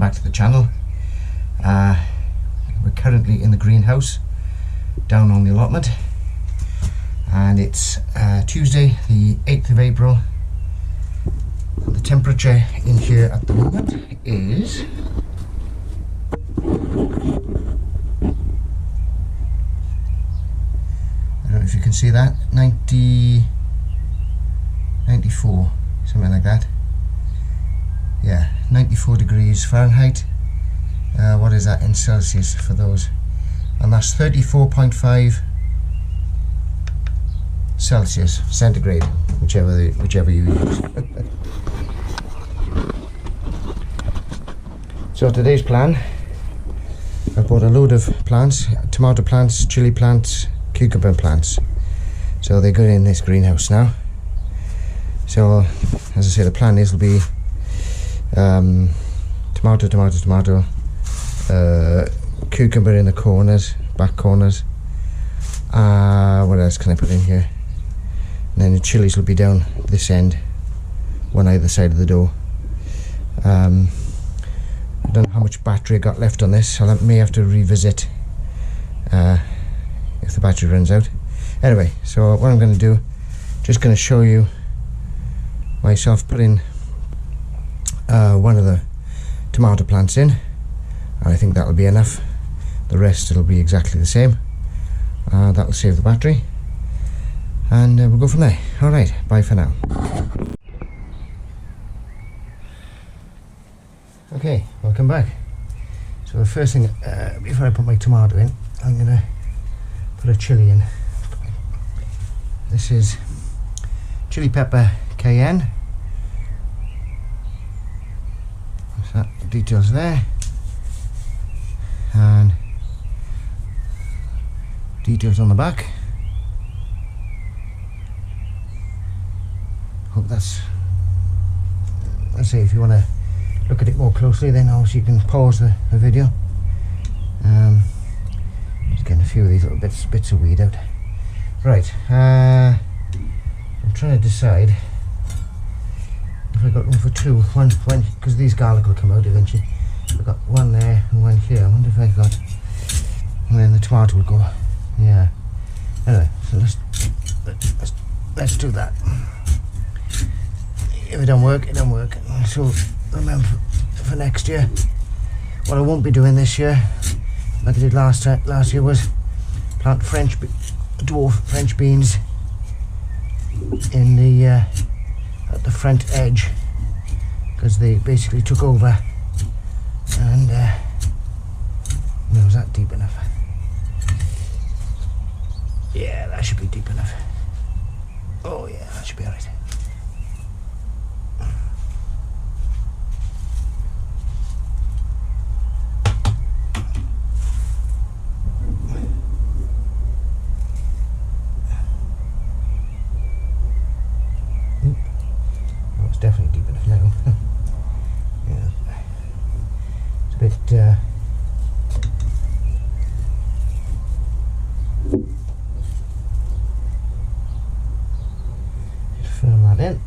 back to the channel. We're currently in the greenhouse down on the allotment, and it's Tuesday the 8th of April. The temperature in here at the moment is I don't know if you can see that, 94, something like that. Yeah, 94 degrees Fahrenheit. What is that in Celsius for those? And that's 34.5 Celsius, centigrade, whichever you use. So today's plan, I bought a load of plants, tomato plants, chili plants, cucumber plants. So they go in this greenhouse now. So as I say, the plan is will be tomato, cucumber in the corners, back corners. What else can I put in here? And then the chilies will be down this end, one either side of the door. I don't know how much battery I got left on this. I may have to revisit if the battery runs out. Anyway, so what I'm going to do, just going to show you myself putting one of the tomato plants in. I think that'll be enough. The rest it'll be exactly the same. That'll save the battery, and we'll go from there. Alright, bye for now. Okay, welcome back. So the first thing, before I put my tomato in, I'm going to put a chili in. This is chili pepper cayenne. So that details there, and details on the back. Hope that's, let's say, if you want to look at it more closely, then obviously you can pause the video. Just getting a few of these little bits of weed out. Right, I'm trying to decide if I got room for two. One, because these garlic will come out eventually. I've got one there and one here. I wonder if I got, and then the tomato will go. Yeah. Anyway, so let's do that. If it don't work, it don't work. So remember for next year, what I won't be doing this year, like I did last year, was plant dwarf French beans in the at the front edge, because they basically took over. And no, was that deep enough? Yeah, that should be deep enough. Oh yeah, that should be alright. That was definitely deep enough now. Yeah. It's a bit firm that in.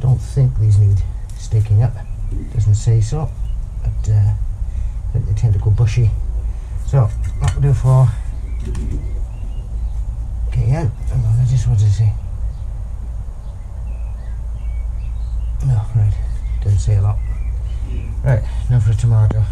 Don't think these need sticking up. Doesn't say so, but I think they tend to go bushy. So that will do for cayenne. I just wanted to say. No, right. Doesn't say a lot. Right, now for a tomato.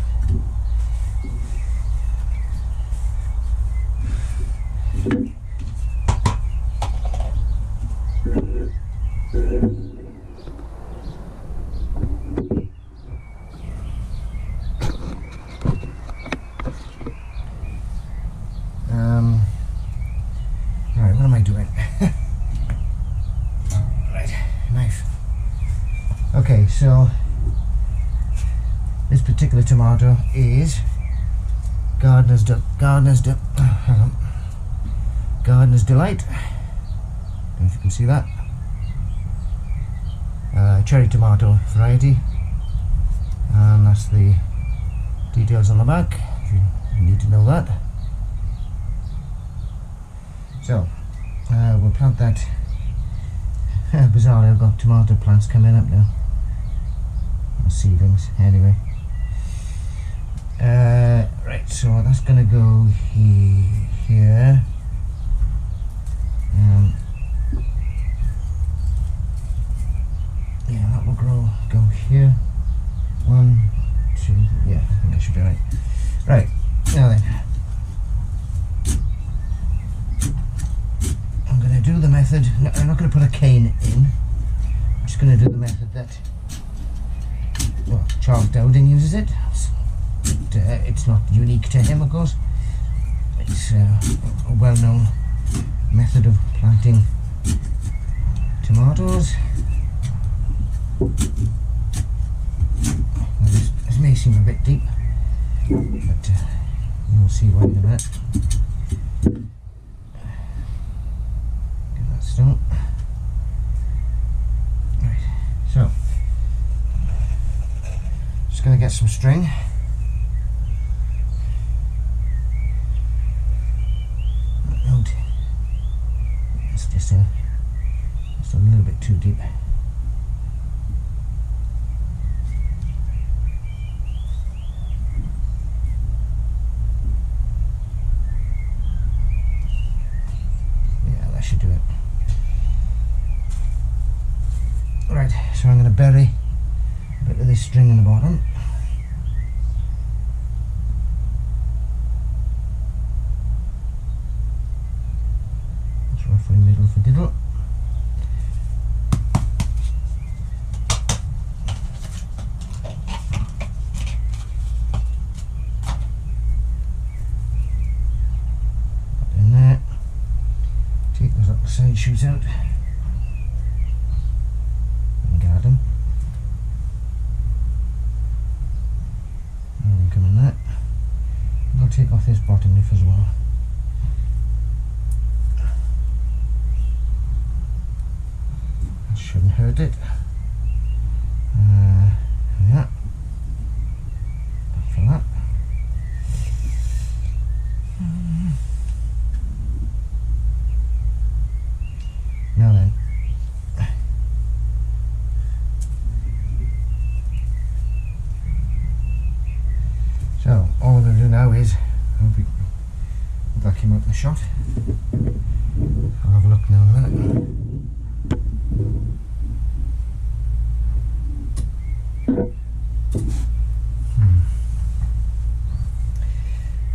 Right, what am I doing? Right, knife. Okay, so this particular tomato is Gardener's Delight. Don't know if you can see that. Cherry tomato variety, and that's the details on the back if you need to know that. So we'll plant that. Bizarrely, I've got tomato plants coming up now. seedlings anyway. Right, so that's gonna go here. Yeah, that will go here. 1, 2, yeah, I think I should be right. Right, now then. I'm going to do the method, I'm not going to put a cane in, I'm just going to do the method that, well, Charles Dowding uses it. It's not unique to him, of course. It's a well-known method of planting tomatoes. This may seem a bit deep, but you'll see why in a minute. Get that stone. Right, so just going to get some string. It's just a little bit too deep. Should do it. Right, so I'm going to bury a bit of this string in the bottom. That's roughly middle for diddle. Side shoots out and guard them, and then come in that. I'll take off this bottom leaf as well. That shouldn't hurt it. Yeah, for that. Now then, so all we're going to do now is, hope that came out in the shot. I'll have a look now in a minute.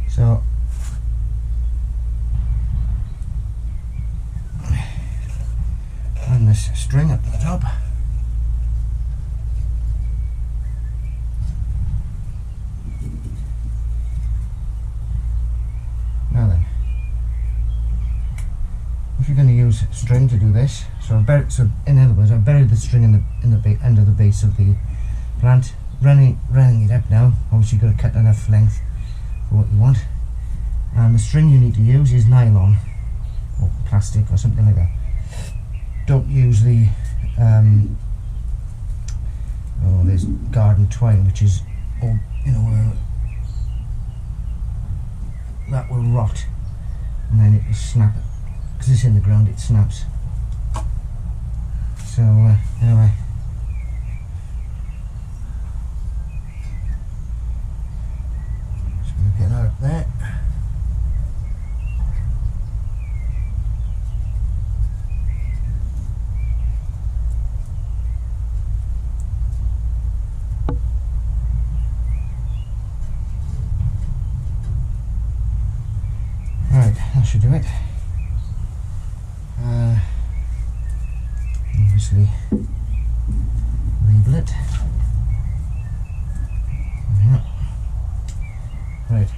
So this string up to the top. Now then, if you're going to use string to do this, so in other words, I've buried the string in the under the base of the plant, running it up now. Obviously, you've got to cut enough length for what you want, and the string you need to use is nylon or plastic or something like that. Don't use the there's garden twine, which is, that will rot and then it will snap, because it's in the ground, it snaps. So anyway, just going to get that up there. That should do it. Obviously label it. Yeah. Right.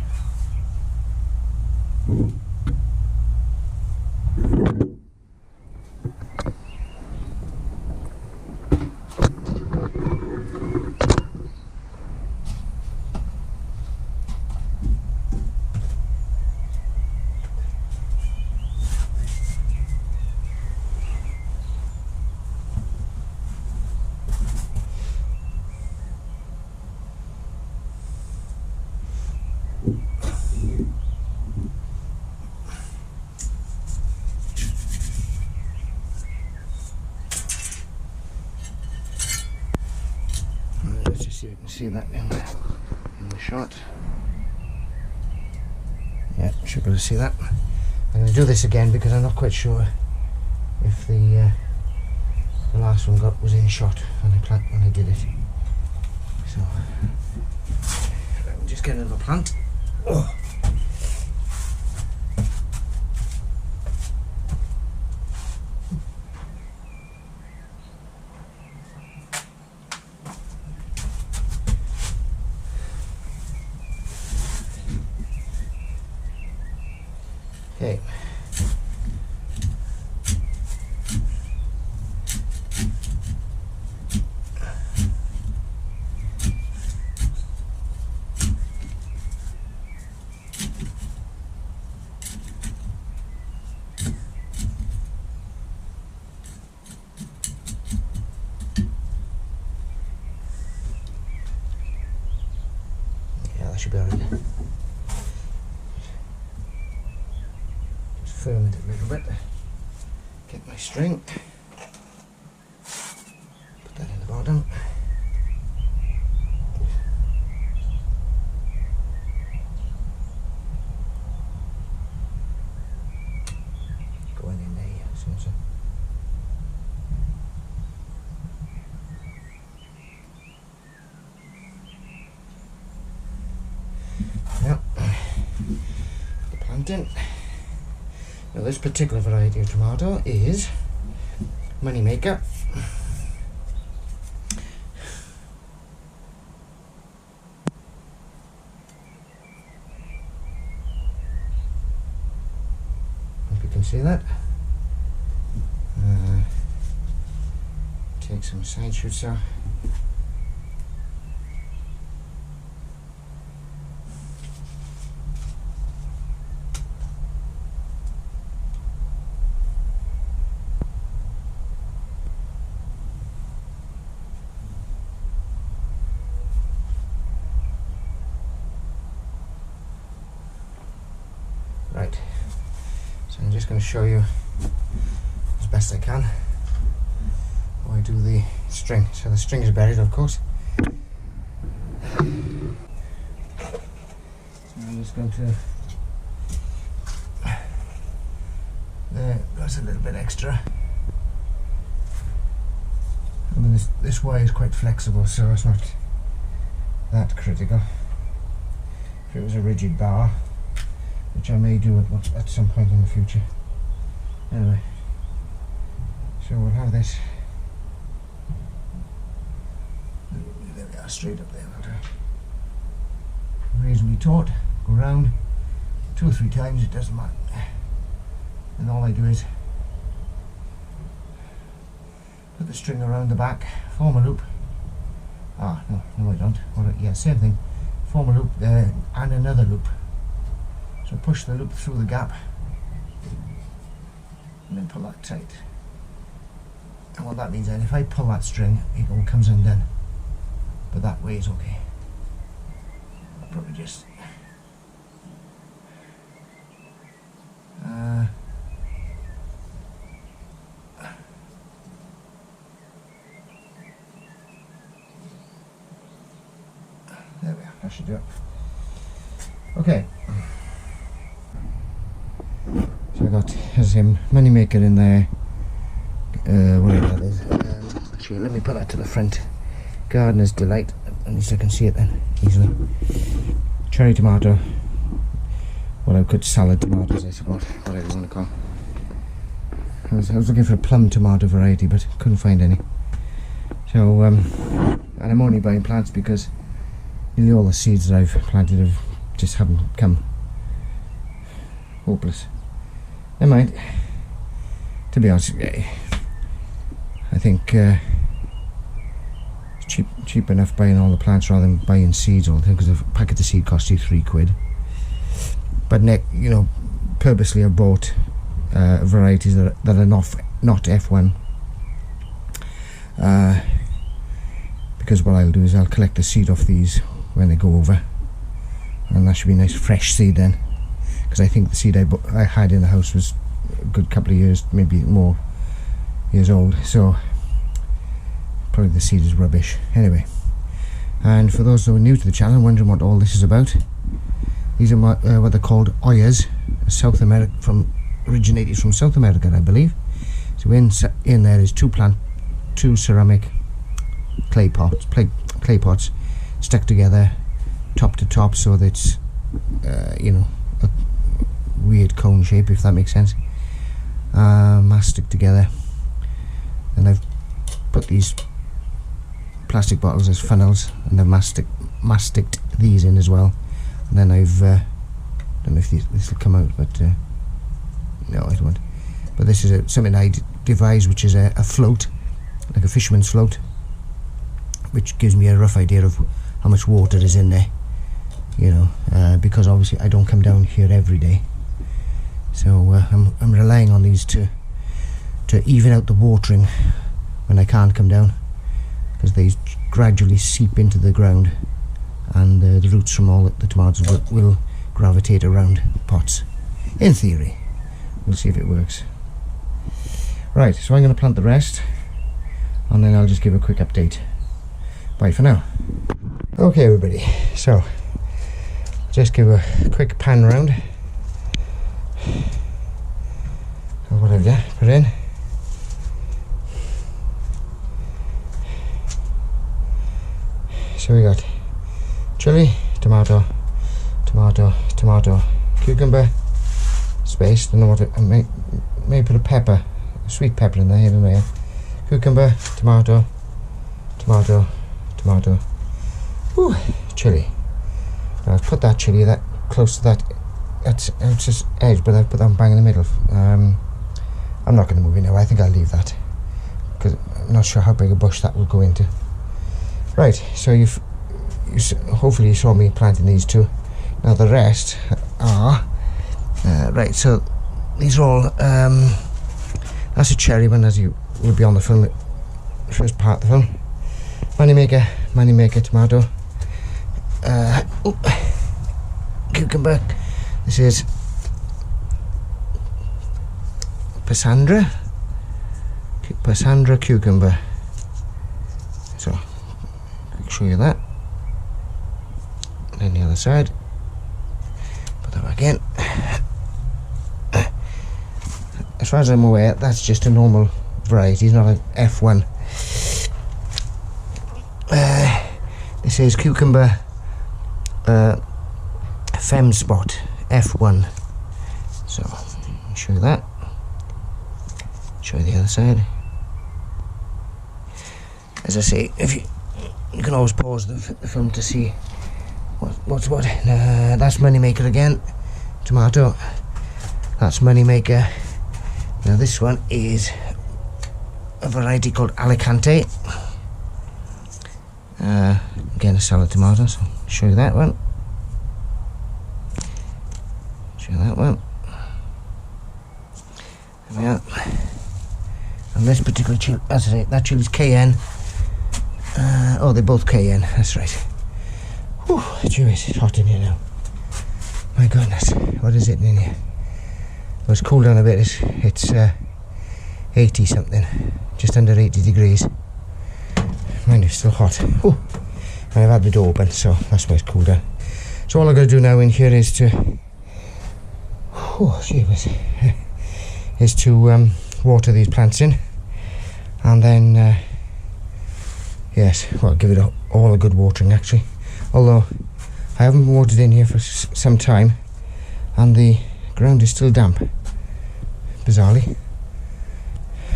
Let's just see that in the shot. Yeah, should be able to see that. I'm going to do this again because I'm not quite sure if the last one was in shot when I did it. So let me just get another plant. Oh. Okay. Yeah, that should be alright. Firm it a little bit, get my string, put that in the bottom, going in there, so. Yep, the plant in. Now this particular variety of tomato is Moneymaker. Hope you can see that. Take some side shoots out. Right, so I'm just going to show you as best I can how I do the string. So the string is buried, of course. So I'm just going to, there, that's a little bit extra. I mean this wire is quite flexible, so it's not that critical. If it was a rigid bar, which I may do at some point in the future. Anyway, so we'll have this. There we are, straight up there. Reasonably taut, go round 2 or 3 times, it doesn't matter. And all I do is put the string around the back, form a loop. No I don't. Yeah, same thing. Form a loop there and another loop. So push the loop through the gap and then pull that tight. And what that means then, if I pull that string, it all comes undone. But that way is okay. I'll probably just there we are, that should do it. Okay. So I got him Moneymaker in there, whatever that is. Actually, let me put that to the front. Gardener's Delight, at least I can see it then easily. Cherry tomato, what I could salad tomatoes, I suppose, whatever you want to call. I was looking for a plum tomato variety, but couldn't find any. So, and I'm only buying plants because nearly all the seeds that I've planted just haven't come. Hopeless. Never mind. To be honest, I think it's cheap enough buying all the plants rather than buying seeds all the time, because a packet of seed costs you £3. But you know, purposely I bought varieties that are not F1, because what I'll do is I'll collect the seed off these when they go over, and that should be nice fresh seed then, because I think the seed I had in the house was a good couple of years, maybe more years old, so probably the seed is rubbish. Anyway, And for those who are new to the channel, wondering what all this is about, these are what they're called oyas, South America, originated from South America, I believe. So in there is two ceramic clay pots stuck together, top to top, so that it's a weird cone shape, if that makes sense. Mastic together, and I've put these plastic bottles as funnels, and I've masticed these in as well. And then I've don't know if this will come out, but no, it won't. But this is something I devised, which is a float, like a fisherman's float, which gives me a rough idea of how much water is in there, because obviously I don't come down here every day, so I'm relying on these to even out the watering when I can't come down, because they gradually seep into the ground, and the roots from all the tomatoes will gravitate around the pots. In theory, we'll see if it works. Right, so I'm going to plant the rest, and then I'll just give a quick update. Bye for now. Okay everybody, so just give a quick pan round of what I've put in. So we got chili, tomato, cucumber, space, don't know what I may put a sweet pepper in there, I don't know. Cucumber, tomato, ooh, chili. Now I've put that chili that close to that's just edge, but I've put that bang in the middle. I'm not going to move it now. I think I'll leave that, because I'm not sure how big a bush that will go into. Right, so hopefully you saw me planting these two. Now the rest are right. So these are all. That's a cherry one, as you will be on the film, first part of the film. Moneymaker tomato. Cucumber. This is Passandra cucumber. So I'll show you that. And then the other side. Put that back in. As far as I'm aware, that's just a normal variety. It's not an F1. This is cucumber Fem Spot F1. So I'll show you that. Show you the other side. As I say, if you can always pause the film to see what's what. That's Moneymaker again. Tomato. That's Moneymaker. Now this one is a variety called Alicante. Again, a salad tomato, so I'll show you that one. Show you that one. There we are. And this particular chili, as I say, that chili's cayenne. Oh, they're both cayenne, that's right. Whew, it's hot in here now. My goodness, what is it in here? Well, it's cooled down a bit. It's 80 something, just under 80 degrees. Mind you, it's still hot. Ooh. And I've had the door open, so that's why it's cooled down. So all I've got to do now in here is to water these plants in, and then give it all a good watering actually. Although I haven't watered in here for some time, and the ground is still damp, bizarrely,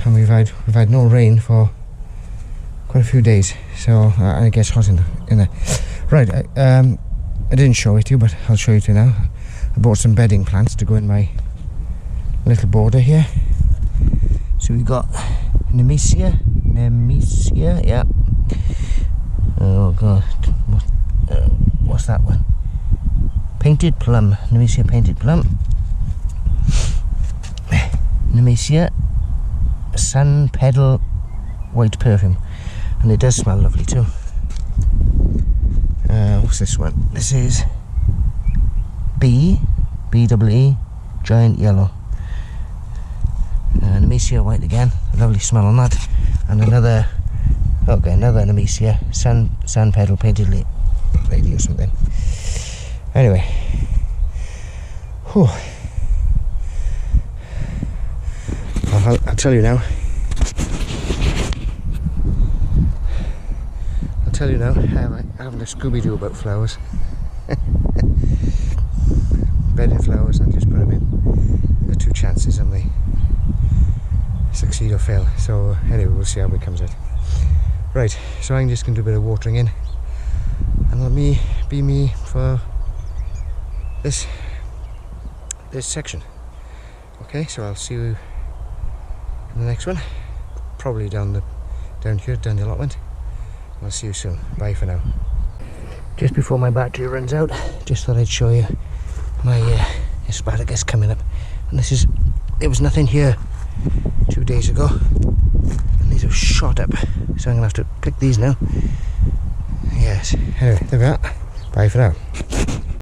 and we've had no rain for quite a few days, so it gets hot in there. Right, I didn't show it to you, but I'll show you to you now. I bought some bedding plants to go in my little border here. So we've got Nemesia, yeah. Oh god, what's that one? Painted plum, Nemesia painted plum. Nemesia sun pedal white perfume, and it does smell lovely too. What's this one? This is B-double-E, giant yellow. Nemesia white again, a lovely smell on that. And another Okay, another Nemesia, sun pedal painted lady or something. Anyway, whew. I'll tell you now. I haven't a Scooby-Doo about flowers. Bedding flowers and just put them in. There are 2 chances and they succeed or fail. So anyway, we'll see how it comes out. Right, so I'm just going to do a bit of watering in, and let me be me for this section. Okay, so I'll see you in the next one, probably down here, down the allotment. I'll see you soon. Bye for now. Just before my battery runs out, just thought I'd show you my asparagus coming up. And there was nothing here 2 days ago, and these have shot up, so I'm going to have to pick these now. Yes, anyway, there we are. Bye for now.